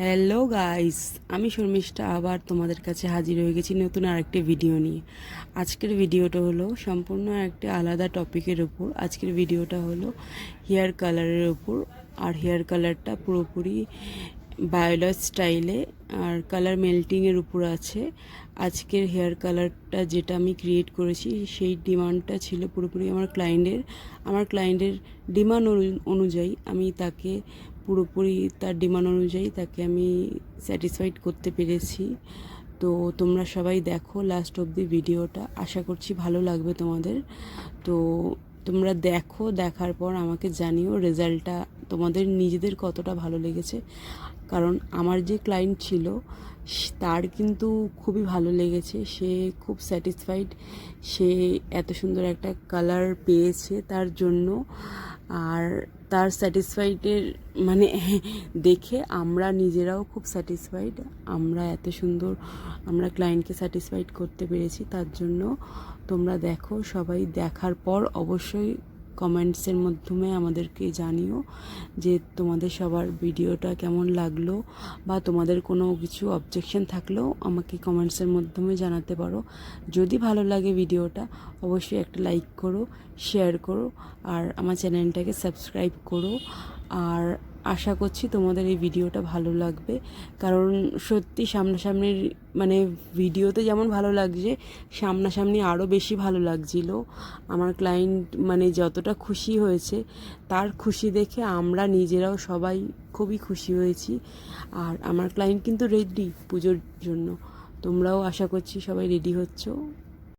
Hello guys, আমি শর্মিষ্ঠা আবার তোমাদের কাছে হাজির হয়ে গেছি নতুন আরেকটি ভিডিও নিয়ে। আজকের ভিডিওটা হলো সম্পূর্ণ একটা আলাদা টপিকের উপর। আজকের ভিডিওটা হলো হেয়ার কালারের উপর। আর হেয়ার কালারটা পুরোপুরি বায়োলজ স্টাইলে আর কালার মেল্টিংয়ের উপর আছে। আজকের হেয়ার কালারটা যেটা আমি ক্রিয়েট করেছি সেই ডিমান্ডটা ছিল পুরোপুরি আমার ক্লায়েন্টের ডিমান্ড অনুযায়ী আমি তাকে পুরোপুরি তার ডিমান্ড অনুযায়ী তাকে আমি স্যাটিসফাইড করতে পেরেছি। তো তোমরা সবাই দেখো লাস্ট অবধি ভিডিওটা, আশা করছি ভালো লাগবে তোমাদের। তো তোমরা দেখো, দেখার পর আমাকে জানিও রেজাল্টটা তোমাদের নিজেদের কতটা ভালো লেগেছে। কারণ আমার যে ক্লায়েন্ট ছিল তার কিন্তু খুবই ভালো লেগেছে, সে খুব স্যাটিসফাইড, সে এত সুন্দর একটা কালার পেয়েছে তার জন্য। আর তার স্যাটিসফাইডের মানে দেখে আমরা নিজেরাও খুব স্যাটিসফাইড, আমরা এত সুন্দর আমরা ক্লায়েন্টকে স্যাটিসফাইড করতে পেরেছি। তার জন্য তোমরা দেখো, সবাই দেখার পর অবশ্যই কমেন্টসের মাধ্যমে আমাদেরকে জানিও যে তোমাদের সবার ভিডিওটা কেমন লাগলো, বা তোমাদের কোনো কিছু অবজেকশন থাকলেও আমাকে কমেন্টসের মাধ্যমে জানাতে পারো। যদি ভালো লাগে ভিডিওটা অবশ্যই একটা লাইক করো, শেয়ার করো, আর আমার চ্যানেলটাকে সাবস্ক্রাইব করো। আর আশা করছি তোমাদের এই ভিডিওটা ভালো লাগবে, কারণ সত্যি সামনাসামনির মানে ভিডিওতে যেমন ভালো লাগছে, সামনাসামনি আরও বেশি ভালো লাগছিল। আমার ক্লায়েন্ট মানে যতটা খুশি হয়েছে, তার খুশি দেখে আমরা নিজেরাও সবাই খুবই খুশি হয়েছি। আর আমার ক্লায়েন্ট কিন্তু রেডি পুজোর জন্য, তোমরাও আশা করছি সবাই রেডি হচ্ছো।